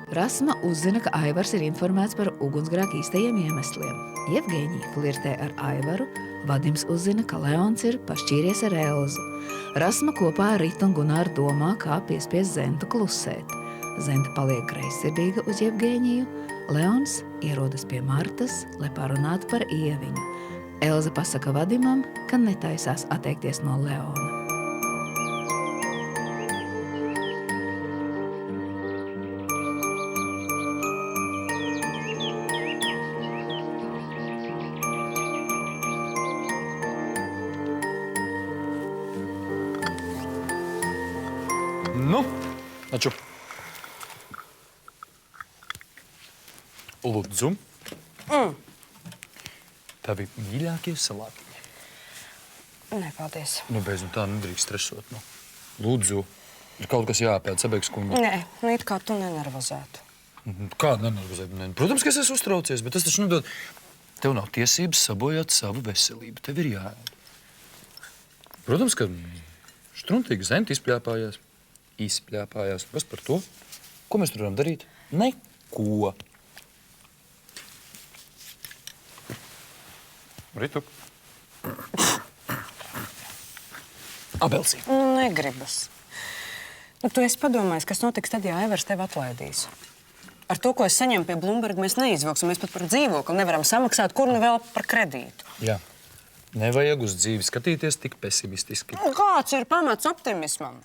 Rasma uzzina, ka Aivars ir informēts par ugunsgrēka īstajiem iemesliem. Jevgeņija flirtē ar Aivaru, Vadims uzzina, ka Leons ir pašķīries ar Elzu. Rasma kopā ar Ritu un Gunāru domā, kā piespiest Zentu klusēt. Zenta paliek greizsirdīga uz Jevgeņiju, Leons ierodas pie Martas, lai parunātu par Ieviņu. Elza pasaka Vadimam, ka netaisās atteikties no Leona. Nu, taču. Lūdzu. Tavi mīļākie salātiņi. Nē, paldies. Nu, beidz, tā nedrīkst stresot. Nu. Lūdzu, ir kaut kas jāpēd, sabēgs kuņģi. Nē, it kā tu nenervozētu. Kā nenervozēt? Protams, ka es esmu uztraucies, bet tas taču nedod. Tev nav tiesības sabojāt savu veselību. Tev ir jāēd. Protams, ka štruntīgi Zenta izpļāpājās. Kas par to? Ko mēs tur varam darīt? Neko. Ritu. Abelsī. Negribas. Tu esi padomājis, kas notiks tad, ja Aivars tevi atlaidīs. Ar to, ko es saņemu pie Blumberga, mēs neizvilksim. Mēs pat par dzīvokli nevaram samaksāt, kur nu vēl par kredītu. Jā. Nevajag uz dzīvi skatīties tik pesimistiski. Kāds ir pamats optimismam?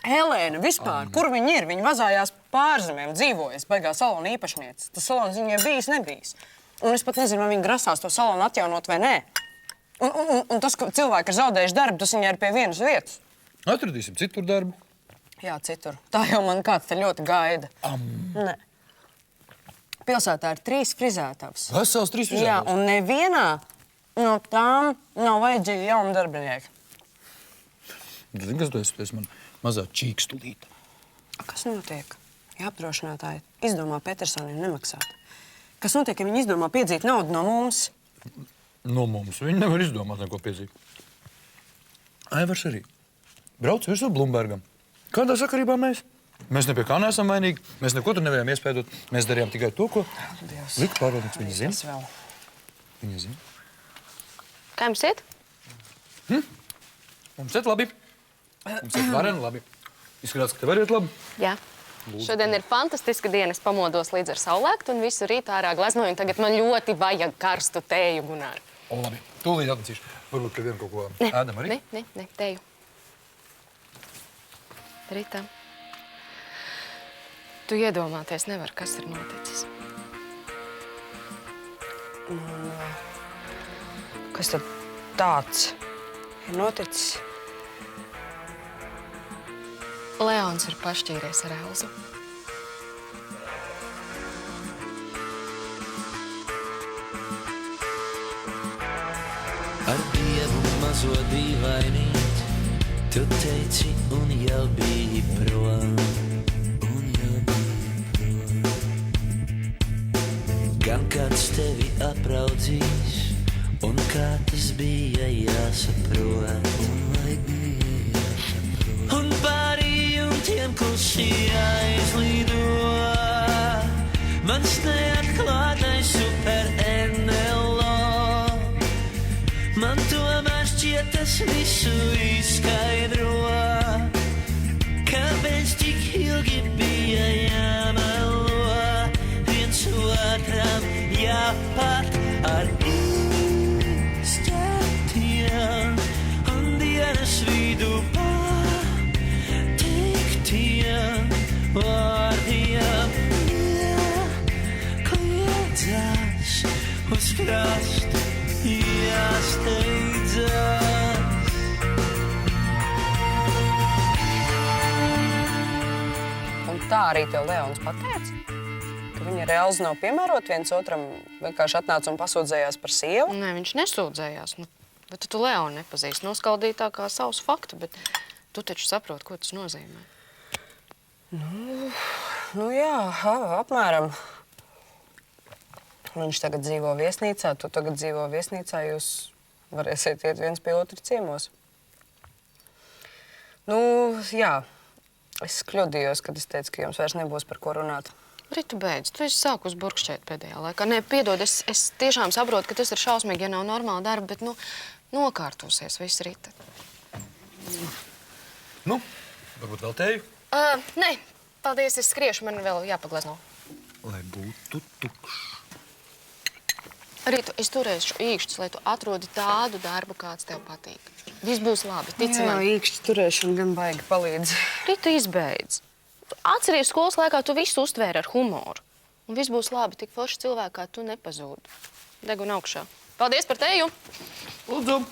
Helēna vispār, kur viņa ir? Viņa vazājās pārzemēm, dzīvojas, baigā salona īpašniece. Tas salons viņai bijis, nebijis. Un es pat nezinu, vai viņa grasās to salonu atjaunot vai nē. Un tas, ka cilvēki ir zaudējuši darbu, tas viņai ir pie vienas vietas. Atradīsim citur darbu. Jā, citur. Tā jau man kāds te ļoti gaida. Nē. Pilsētā ir 3 frizētavas. Vesels 3 frizētavas? Jā, un nevienā no tām nav vajadzīgi jauni darbinieki. Zini, kas tu esi man mazā čīkstulīte? Kas notiek? Ja apdrošinātāji izdomā Petersoniem nemaksāt. Kas notiek, ja viņi izdomā piedzīt naudu no mums? No mums. Viņi nevar izdomāt neko piedzīt. Aivars arī. Brauc virsū Blumbergam. Kādā sakarībā mēs? Mēs ne pie kā neesam vainīgi. Mēs neko tur nevarējām iespēdot. Mēs darījām tikai to, ko lika pārvaldnieks. Viņa zina. Viņa zina. Kā jums iet? Mums iet labi. Mums iet vareni labi. Izskatās, ka tev arī iet labi. Jā. Šodien ir fantastiska diena. Es pamodos līdz ar saulēktu un visu rītu ārā gleznoju. Tagad man ļoti vajag karstu tēju, Gunār. O, labi. Tūlīt atnesīšu. Varbūt, ka vien kaut ko ēdam arī? Ne, tēju. Rita, tu iedomāties nevar, kas ir noticis. Kas tad tāds ir noticis? Leons ir pašķīries ar Elzu. Ar Dievu mazo dīvainīt, tu teici un jau biji prom. Gan kāds tevi apraudzīs, un kā tas bija jāsaprot. Un pārī jumtiem klusi aizlido mans neatklātais super NLO. Man tomēr šķiet tas visu izskaidro, kāpēc tik ilgi bija jāmelo, viens otram jāpat ar izķertiem un dienas vidu patiktiem vārdiem. Kliedzās uz krastu, jāsteidzās. Un tā arī tev Leons pateica, ka viņa ar Elzu nav piemērot viens otram, vienkārši atnāca un pasūdzējās par sievu? Nē, viņš nesūdzējās. Bet tu Leonu nepazīsti. Noskaldīji tā kā savus faktu, bet tu taču saproti, ko tas nozīmē. Nu jā, apmēram. Viņš tagad dzīvo viesnīcā, tu tagad dzīvo viesnīcā, jūs varēsiet iet viens pie otru ciemos. Nu, jā, es kļūdījos, kad es teicu, ka jums vairs nebūs par ko runāt. Rita, beidz, tu esi sākus burkšķēt pēdējā laikā. Nē, piedod, es tiešām saprotu, ka tas ir šausmīgi, ja nav normāla darba, bet, nokārtosies viss, Rita. Nu, varbūt vēl teju? Nē, paldies, es skriešu, man vēl jāpaglezno. Lai būtu tukšs. Rita, es turēšu īkšķus, lai tu atrodi tādu darbu, kāds tev patīk. Viss būs labi, tici man. īkšķi turēšana gan baigi palīdz. Rita, izbeidz. Atceries, skolas laikā tu visu uztvēri ar humoru. Un viss būs labi, tik forši cilvēki kā tu nepazūd. Deguna augšā. Paldies par teju! Lūdzu!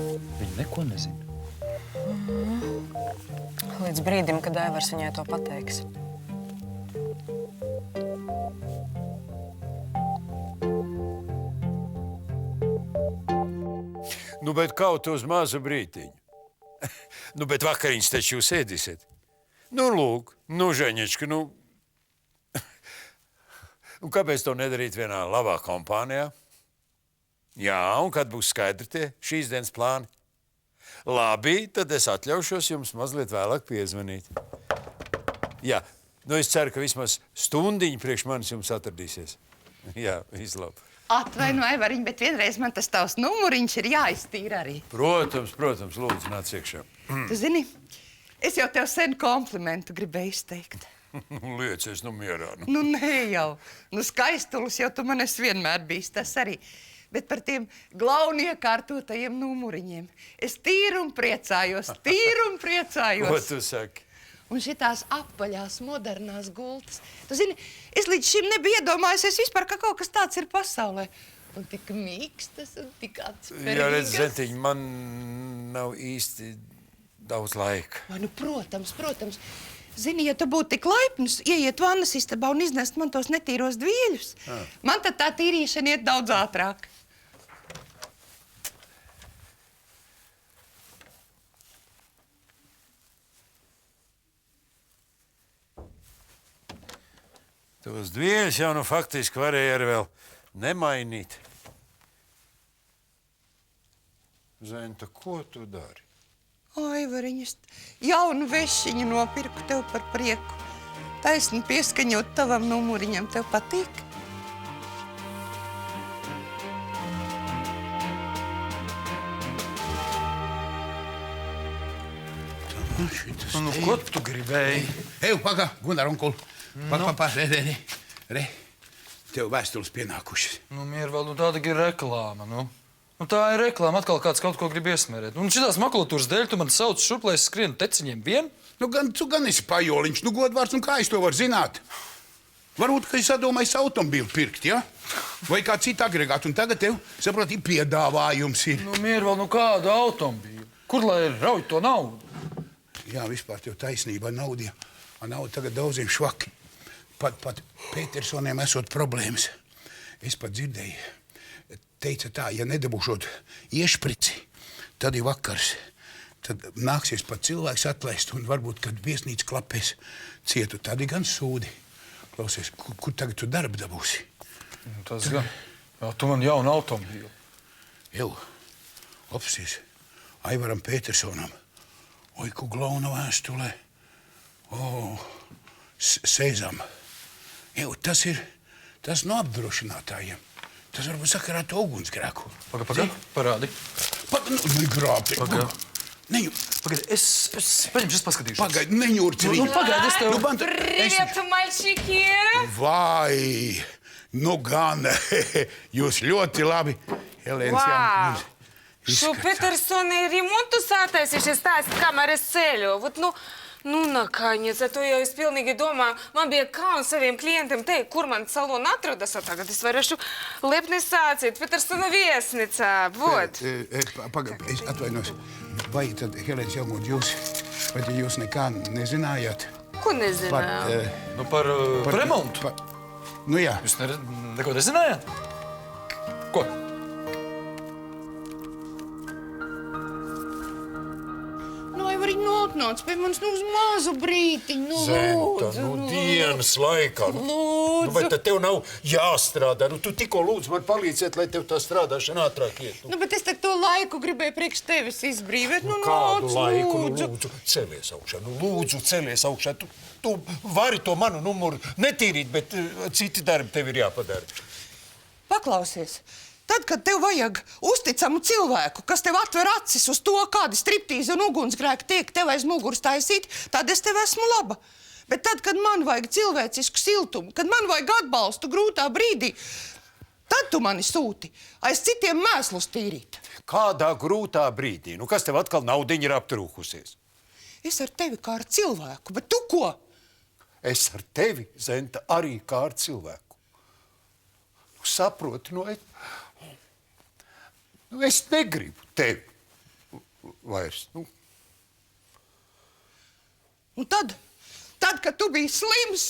Viņa neko nezina. Līdz brīdim, kad Aivars viņai to pateiks. Nu, bet kaut uz mazu brītiņu. Nu, bet vakariņas taču jūs ēdīsiet. Nu, lūk, nu, Žeņička, nu... Nu, kāpēc to nedarīt vienā labā kompānijā? Jā, un kad būs skaidri tie šīs dienas plāni? Labi, tad es atļaušos jums mazliet vēlāk piezvanīt. Jā, nu, es ceru, ka vismaz stundiņu priekš manis jums atradīsies. Jā, vislabāk. Atvaino, Aivariņ, bet vienreiz man tas tavs numuriņš ir jāiztīra arī. Protams, lūdzu, nāc iekšā. Tu zini, es jau tev sen komplimentu gribēju izteikt. Liecies, nu mierā. Nu. Nu, nē jau. Nu, skaistulis jau tu man esi vienmēr bijis, tas arī. Bet par tiem glauniekārtotajiem numuriņiem. Es tīru un priecājos. Ko tu saki? Un šitās apaļās, modernās gultas. Tu zini, es līdz šim nebiju iedomājusies vispār, ka kaut kas tāds ir pasaulē. Un tik mīkstas un tik atspērīgas. Jā, redz, Zentiņ, man nav īsti daudz laika. Vai, nu, protams. Zini, ja tu būtu tik laipnus, ieiet vannas istabā un iznest man tos netīros dvieļus, man tad tā tīrīšana iet daudz ātrāk. Tos dvieļus jau nu faktiski varēja arī vēl nemainīt. Zenta, ko tu dari? Aivariņas, jaunu vešiņu nopirku tev par prieku. Taisni pieskaņot tavam numuriņam, tev patīk? Nu, ko tu gribēji? Ej, paga, Gunār, onkul. Re. Tev vēstules pienākušas. Nu, miervēl, nu tāda ir reklāma, nu. Nu, tā ir reklāma, atkal kāds kaut ko grib iesmērēt. Un šitās makulatūras dēļ tu man sauc šurp, lai es skrienu teciņiem vien? Nu, tu gan esi pajoliņš, nu, godvārds, un kā es to varu zināt? Varbūt, ka es sadomājis automobīlu pirkt, ja? Vai kā citu agregātu, un tagad tev, saproti, piedāvājums ir. Nu, miervēl, nu kādu automobīlu? Kur lai rauj to naudu? Jā, vispār tev taisnība nauda tagad daudziem švaki. Pat Petersoniem esot problēmas. Es pat dzirdēju, teica tā, ja nedabūšot iešprici, tad ir vakars. Tad nāksies pat cilvēks atlaist, un varbūt, kad viesnīca klapēs cietu, tad ir gan sūdi. Klausies, kur tagad tu darbu dabūsi? Tas gan. Jā, tu man jaunu automobīlu. Jau, opsies, Aivaram Petersonam. Oi, ku glauna vēstulē. Sēzam. Jau, tas no apdrošinātājiem. Tas varbūt sakarā to ugunsgrēku. Paga, parādi. Negrābti. Pagaid, es paņemšu, es paskatīšos. Pagaid, neņurci viņu. Nu, pagaid, es tev... Привет, мальчики! Vai, nu gan, jūs ļoti labi, Helēns, Вау! jā, Что Петерсоны ремонту сатайся, stāst, kamēr es ceļu. Вот, nu, наконец, а то я pilnīgi domāju, man bija kauns saviem klientiem teikt, kur man salona atrodas, a tagad es varēšu lepni sācīt. Petersona viesnīcā, vot. Pagaid, es atvainos. Vai tad, Helēns, Jelmod, vai jūs nekā nezinājāt? Ko nezināju? Nu, par remontu. Nu, jā. Jūs neko nezinājāt? Ko? Nu, Aivariņ, atnāc pie manis uz mazu brītiņu, Zenta, dienas laikā. Lūdzu. Bet tad tev nav jāstrādā. Tu tikko lūdzu man palīdziet, lai tev tā strādāšana ātrāk iet. Bet es tak to laiku gribēju priekš tevis izbrīvēt. Kādu Nāc, laiku? lūdzu. Lūdzu, celies augšā. Lūdzu, celies augšā. Tu vari to manu numuru netīrīt, bet citi darbi tev ir jāpadara. Paklausies. Tad, kad tev vajag uzticamu cilvēku, kas tev atver acis uz to, kādi striptīzi un ugunsgrēki tiek tev aiz muguras taisīt, tad es tev esmu laba. Bet tad, kad man vajag cilvēcisku siltumu, kad man vajag atbalstu grūtā brīdī, tad tu mani sūti aiz citiem mēslus tīrīt. Kādā grūtā brīdī? Kas tev atkal naudiņa ir aptrūkusies? Es ar tevi kā ar cilvēku, bet tu ko? Es ar tevi, Zenta, arī kā ar cilvēku. Saproti, es negribu tevi vairs. Tad, kad tu biji slims,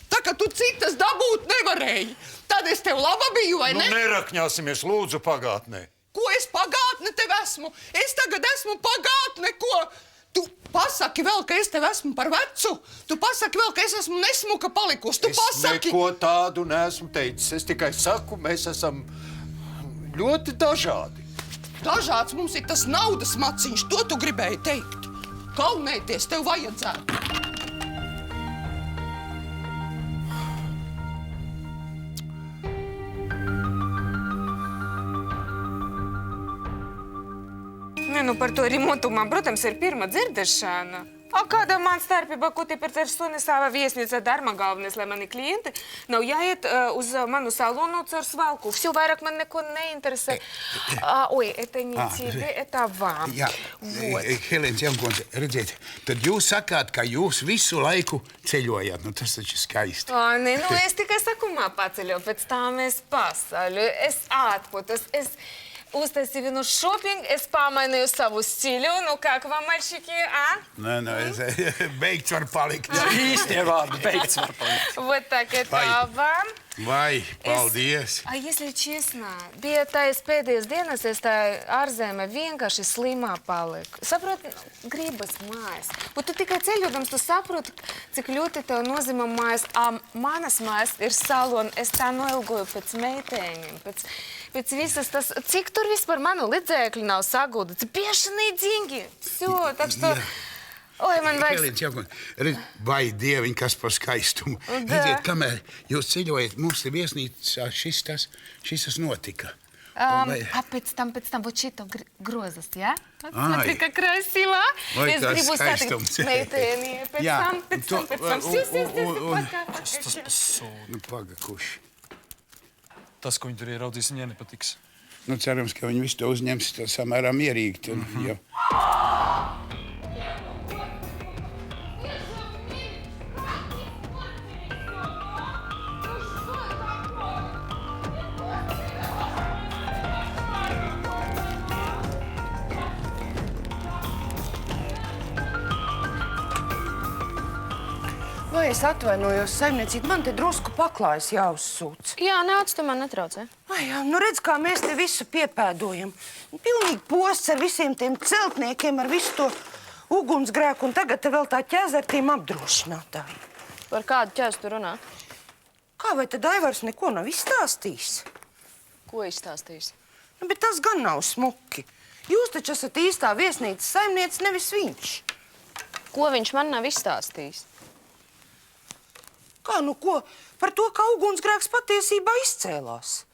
tad, kad tu citas dabūt nevarēji, tad es tev laba biju, vai ne? Nerakņāsimies, lūdzu, pagātnē. Ko es pagātne tev esmu? Es tagad esmu pagātne, ko? Tu pasaki vēl, ka es tev esmu par vecu. Tu pasaki vēl, ka es esmu nesmuka palikusi. Tu pasaki... Es neko tādu neesmu teicis. Es tikai saku, mēs esam ļoti dažādi. Dažāds mums ir tas naudas maciņš, to tu gribēji teikt. Kaunēties tev vajadzētu. Par to remontu man, protams, ir pirma dzirdešana. Kāda man starpība, ko te par personi sava viesnīca darma galvenais, lai mani klienti nav jāiet uz manu salonu caur svalku. Все vairāk man neko neinteresē. Oi, это не тебе, это вам. Jā, Helēnas Jankundze, redziet, tad jūs sakāt, ka jūs visu laiku ceļojāt. Tas taču skaisti. Nē, es tikai sakumā paceļu, pēc tam es pasaļu, es atpūtos, es... Uztaisīju vienu šopingu, es pamainīju savu stiļu. Kā вам, мальчики, Beigts var palikt. Īstie vārdi, beigts var palikt. Вот так это вам. Vai, paldies. Если честно, bija tais pēdējās dienas, es tā ārzemē vienkārši slimā paliku. Saproti, gribas mājas. Un tu tikai ceļodams, tu saproti, cik ļoti tev nozīmē mājas. Manas mājas ir salona, es tā noilgoju pēc meiteņiem, pēc visas tas, cik tur vispār manu līdzēkļu nav sagūdats. Biešanī деньги. Все, так что... Oi, man vajag... Helēnas Jankundze, vai dieviņ, kas par skaistumu. Redziet, kamēr jūs ceļojat, mums ir viesnīcā šis tas notika. Pēc tam вот šito grozas, ja? Смотри, как красиво. Es gribu satikt meiteni. Pēc tam. Pagakuši. Tas, ko viņi tur ieraudzīs, viņai nepatiks. Cerams, ka viņi visu to uzņems samērā mierīgi. Vai es atvainojos, saimniecība, man te drusku paklājas jāuzsūc. Jā, nāc, tu man netraucē. Jā, redz, kā mēs te visu piepēdojam. Pilnīgi posts ar visiem tiem celtniekiem, ar visu to ugunsgrēku, un tagad te vēl tā ķēze ar tiem apdrošinātājiem. Par kādu ķēzi tu runā? Kā, vai tad Aivars neko nav izstāstījis? Ko izstāstījis? Bet tas gan nav smuki. Jūs taču esat īstā viesnīcas saimniece, nevis viņš. Ko viņš man nav izstāstījis? Kā, ko? Par to, kā ugunsgrēks patiesībā izcēlās.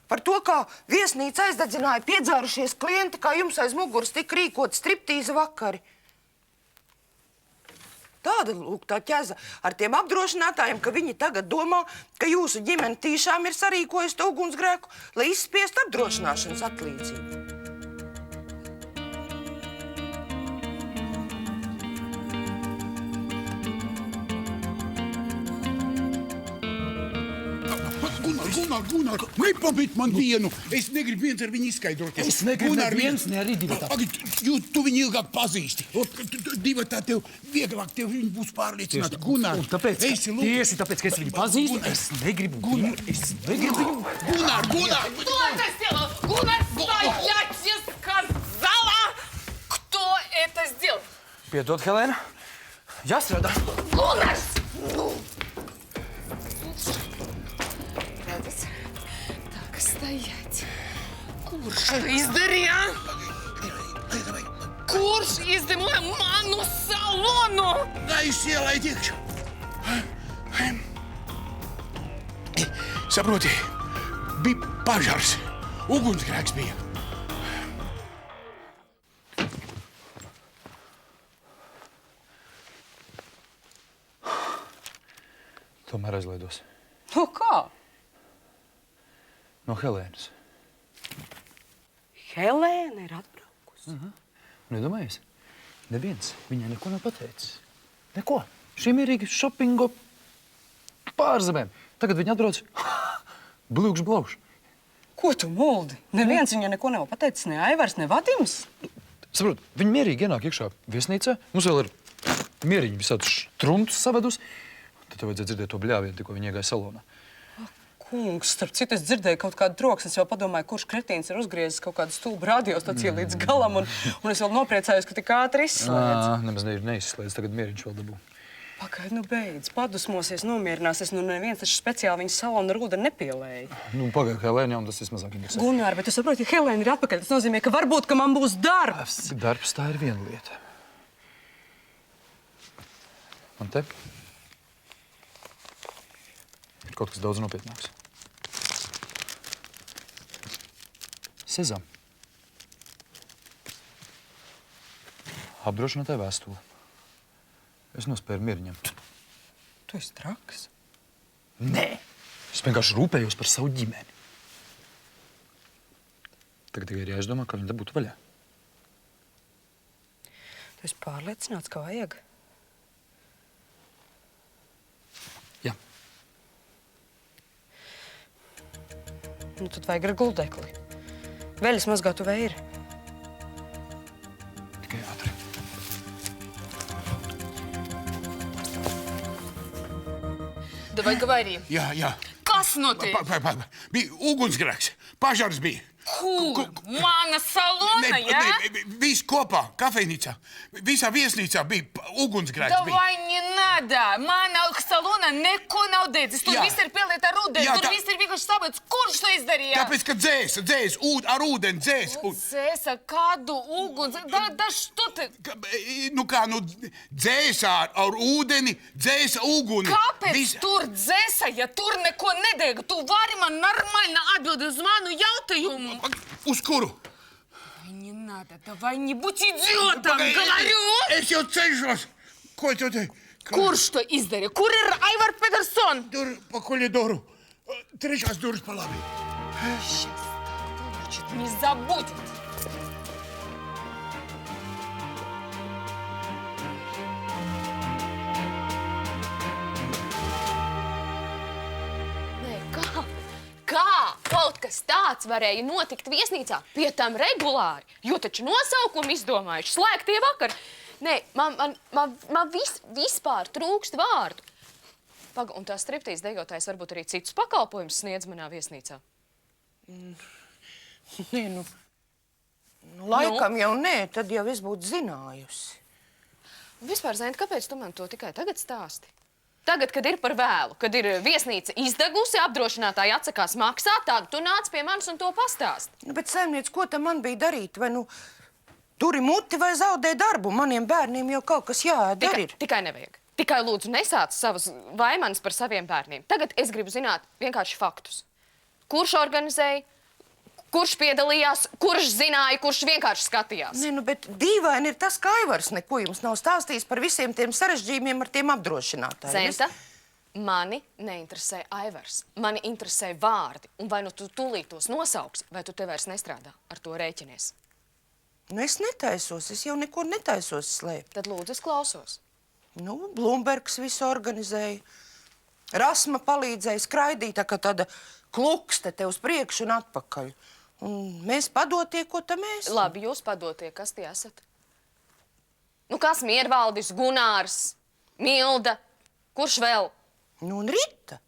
Par to, kā viesnīca aizdedzināja piedzārušies klienti, kā jums aiz muguras tika rīkot striptīza vakari. Tāda, lūk, tā ķeza ar tiem apdrošinātājiem, ka viņi tagad domā, ka jūsu ģimene tīšām ir sarīkojusi to ugunsgrēku, lai izspiestu apdrošināšanas atlīdzību. Gunār, nepamit man vienu. Es negribu viens ar viņu izskaidroties. Es negribu neviens, ne arī divatā. Tu viņu ilgāk pazīsti. Divatā tev vieglāk, tev viņi būs pārliecināti. Gunār, tieši tāpēc, ka es viņu pazīstu, es negribu viņu. Gunār! Кто это сделал? Гунар, стоять, я сказала! Кто это сделал? Piedod, Helēna. Jāstrādā. Gunārs! Nu! Redz, tā kā stājiet. Kurš izdarīja? Kurš izdemoja manu salonu? Aizsielaid iekšā. Saproti, bija pažars. Ugunsgrēks bija. Tomēr aizlaidos. Nu kā? No Helēnas. Helēna ir atbraukusi. Nedomājies? Neviens viņai neko nav pateicis. Neko. Šī mierīgi šopingo pārzemēm. Tagad viņa atbrauc. Blūkš, blauš. Ko tu muldi? Neviens viņai neko nav pateicis, ne Aivars, ne Vadims. Saprot, viņa mierīgi ienāk iekšā viesnīcā. Mums vēl ir mieriņi visādus štrumtus savedus. Tad tev vajadzēja dzirdēt to bļāvienu, tikko viņa iegāja salonā. Kungs, starp citu, es dzirdēju kaut kādu troksni. Es jau padomāju, kurš kretīns ir uzgriezis kaut kādu stulbu radiostaciju līdz galam. Un es vēl nopriecājos, ka tik ātri izslēdz. Nemaz neizslēdz. Tagad mieriņš vēl dabū. Pagaid, nu beidz. Padusmosies, nomierināsies. Nu neviens taču speciāli viņas salonu ar ūdeni nepielēja. Nu, pagaid, Helēna, un tas vismazāk interesē. Gunār, bet tu saproti, ja Helēna ir atpakaļ, tas nozīmē, ka varbūt, ka man būs darbs. Darbs tā ir viena lieta. Un te ir kaut kas daudz nopietnāks. Sezam. Apdrošinātāja vēstule. Es nospēru mieriņam. Tu esi traks. Nē! Es vienkārši rūpējos par savu ģimeni. Tagad tikai ir jāizdomā, kā viņa dabūtu vaļā. Tu esi pārliecināts, ka vajag? Jā. Nu, tad vajag ar guldekli. Veļas mazgātu vēri. Tikai ātri. Давай говори. Jā. Kas notiek? Bija ugunsgrēks. Pažars bija. Kur? Mana salona, ja? Viss kopā, kafejnīcā. Visā viesnīcā bija ugunsgrēks. Давай не надо. Mana salona neko nav dedzis. Tur Jā. viss ir pieliet ar ūdeni. Jā, Tur viss ir vienkārši sabats. Kurš to izdarīja? Tāpēc, ka dzēs, ar ūdeni dzēs. Cēsa, kādu uguns? Da što te... Dzēs ar ūdeni, dzēs uguni. Kāpēc tur dzēsa, ja tur neko nedeg? Tu vari man normально atbildēt uz manu jautājumu. Uz kuru? Не надо, давай не будь идиотом, говорю! Es jau cenšos. Ko tu te? Kurš to izdarīja? Kur ir Aivar Pederson? Tur pa koridoru. Trešās durvis pa labi. Сейчас не забудет. Nē, kā kaut kas tāds varēja notikt viesnīcā, pie tam regulāri? Jo taču nosaukumu izdomājuši, slēgtie vakari. Nē, man vispār trūkst vārdu. Paga, un tā striptīzes dejotājs varbūt arī citus pakalpojumus sniedz manā viesnīcā? Nē, laikam jau nē, tad jau es būtu zinājusi. Vispār, Zenta, kāpēc tu man to tikai tagad stāsti? Tagad, kad ir par vēlu, kad ir viesnīca izdegusi, apdrošinātāji atsakās maksāt, tad tu nāc pie manis un to pastāst. Bet, saimniec, ko tam man bija darīt? Vai turi muti vai zaudē darbu? Maniem bērniem jau kaut kas jādara ir. Tikai nevajag. Tikai lūdzu nesāc savas vaimanas par saviem bērniem. Tagad es gribu zināt vienkārši faktus. Kurš organizēja? Kurš piedalījās, kurš zināja, kurš vienkārši skatījās? Nē, bet dīvaini ir tas, ka Aivars neko jums nav stāstījis par visiem tiem sarežģījumiem ar tiem apdrošinātājiem. Zenta, mani neinteresē Aivars. Mani interesē vārdi. Un vai nu tu tūlīt tos nosauksi, vai tu te vairs nestrādā, ar to rēķinies? Es netaisos, es jau neko netaisos slēpt. Tad lūdzu, es klausos. Blumbergs visu organizēja. Rasma palīdzēja skraidīt, tā kā tāda klukste te uz priekšu un atpakaļ. Un mēs padotie, ko tam mēs? Labi, jūs padotie, kas tie esat? Kas Miervaldis, Gunārs, Milda, kurš vēl? Un Rita.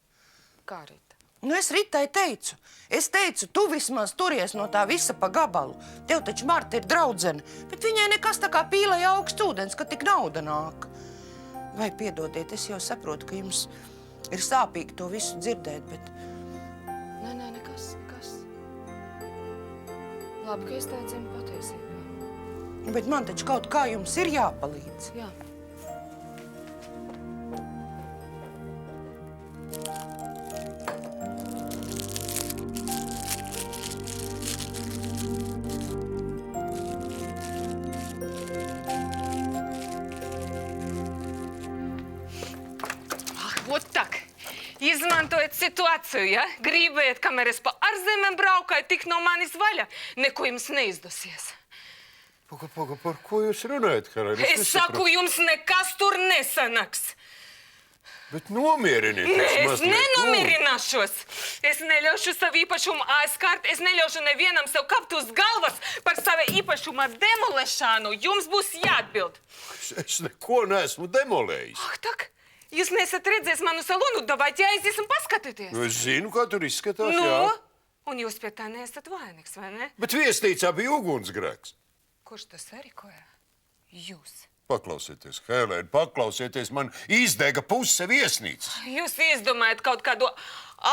Kā Rita? Nu, es Ritai teicu. Es teicu, tu vismaz turies no tā visa pa gabalu. Tev taču Marta ir draudzene, bet viņai nekas tā kā pīlēja augsts ūdens, ka tik nauda nāk. Vai piedodiet, es jau saprotu, ka jums ir sāpīgi to visu dzirdēt, bet... Nē, nekas. Labi, ka es tev zinu patiesībā. Bet man taču kaut kā jums ir jāpalīdz. Jā. Вот так. Izmantojiet situāciju, ja? Gribējat, kamēr es pa ārzemēm braukāju, tik no manis vaļa, neko jums neizdosies. Paga, par ko jūs runājat, Helēna? Es saku, jums nekas tur nesanāks. Bet nomierinieties Nē, es mazliet, nenomierināšos. Es neļaušu savu īpašumu aizkārt, es neļaušu nevienam sev kapt uz galvas par savu īpašuma demolēšanu. Jums būs jāatbild. Es neko neesmu demolējis. Ak, tak, jūs nesat redzējis manu salonu, davайте aiziesim paskatīties. Nu, es zinu, kā tur izskatās, Nu, jā. un jūs pie tā neesat vainīgs, vai ne? Bet viesnīcā bija ugunsgrēks. Kurš tas sarīkoja? Jūs. Paklausieties, Helēna, paklausieties, man izdega puse viesnīcas. Jūs izdomājat kaut kādu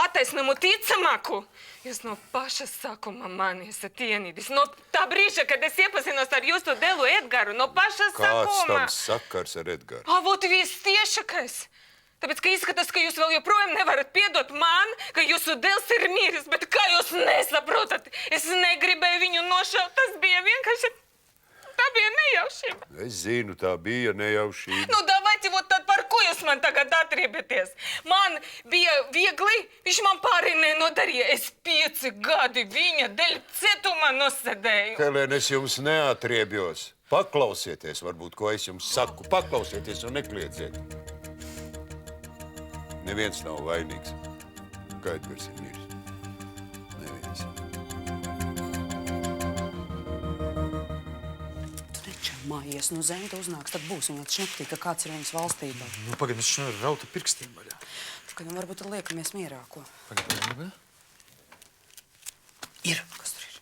attaisnumu ticamāku. Jūs no paša sākuma mani esat ienīdis. No tā brīža, kad es iepazinos ar jūsu dēlu Edgaru, no paša Kāds sākuma. tam sakars ar Edgaru? Vot viss tiešākais. Tāpēc, ka izskatās, ka jūs vēl joprojām nevarat piedot man, ka jūsu dēls ir miris, bet kā jūs nesaprotat? Es negribēju viņu nošaut, tas bija vienkārši... Tā bija nejaušība. Es zinu, tā bija nejaušība. Nu, davайте, vot tad par ko jūs man tagad atriebieties? Man bija viegli, viņš man pārī nenodarīja. Es 5 gadi viņa dēļ cietumā nosēdēju. Helēna, es jums neatriebjos. Paklausieties, varbūt, ko es jums saku. Paklausieties un neklieciet. Neviens nav vainīgs. Kā Edgars ir miris? Neviens. Mājies, nu Zenta uznāks, tad būs viņa šnektī, ka kāds ir viņas valstībā. Nu, pagaid, viņš nevar rauta pirkstiem vaļā. Tikai nu varbūt tad liekamies mierā, ko? Pagaid. Ir. Kas tur ir?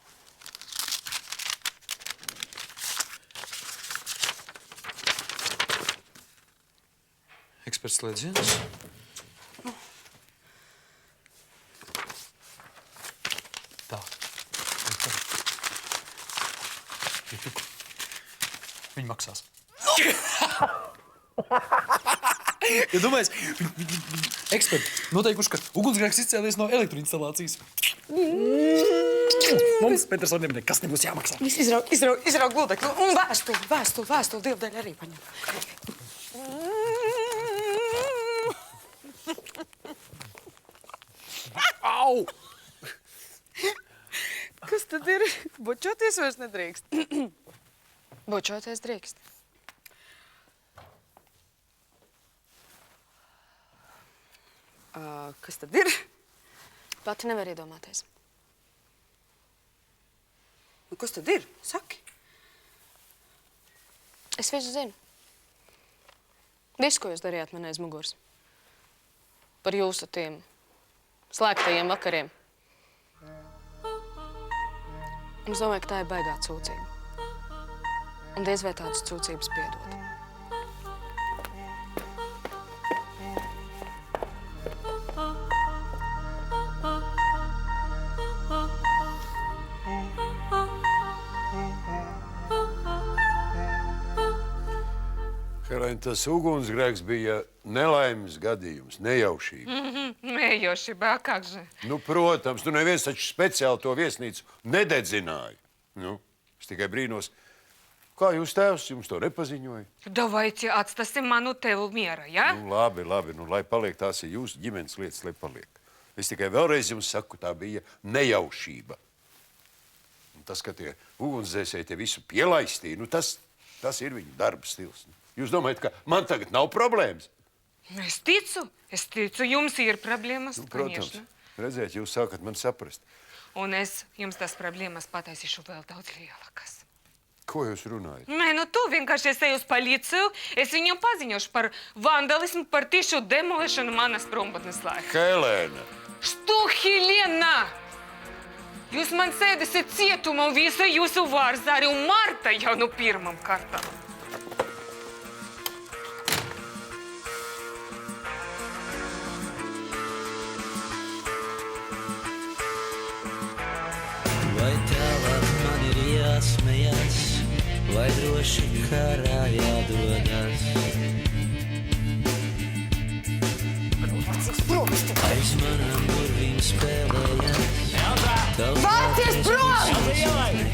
Eksperts slēdziens. Tā. Viņi maksās. Ja domājies, eksperti noteikuši, ka ugunsgrēks izcēlies no elektroinstalācijas. Mums, Petersoniem, nekas nebūs jāmaksā. Izraug gludekli un vēstuli divu daļu arī paņem. Au! Kas tad ir? Bočoties vairs nedrīkst. Bočoties drīkst. Kas tad ir? Pati nevar iedomāties. Nu, kas tad ir? Saki. Es visu zinu. Visu, ko jūs darījāt man aiz muguras. Par jūsu tiem slēgtajiem vakariem. Un es domāju, ka tā ir baigā cūcība. Un diez vai tādas cūcības piedod. Helēna, tas ugunsgrēks bija nelaimes gadījums, nejaušība. Nejaušība, kākže? Nu, protams, tu neviens taču speciāli to viesnīcu nededzināja. Nu, es tikai brīnos, kā jūs tēvs jums to nepaziņoja? Davайте atstāsim manu tevu miera, ja? Nu, labi, nu, lai paliek, tās ir jūsu ģimenes lietas, lai paliek. Es tikai vēlreiz jums saku, tā bija nejaušība. Un tas, ka tie ugunsdzēsēji te visu pielaistīja, nu, tas ir viņu darba stils. Jūs domājat, ka man tagad nav problēmas? Es ticu, jums ir problēmas, Nu, protams, redziet, jūs sākat man saprast. Un es jums tas problēmas pataisīšu vēl daudz lielākas. Ko jūs runājat? Nē, nu tu vienkārši esi uz policiju, es viņu paziņošu par vandalismu, par tīšu demolēšanu manas prombutnes laikā. Helēna, Что, Helena? Jūs man sēdesiet cietumā, un visa jūsu vārds arī un Marta jau nu pirmam kārtam. Vai tālāk man ir jāsmejas, vai droši karā jādodas? Aiz manām durvīm spēlējas. Vācies prom!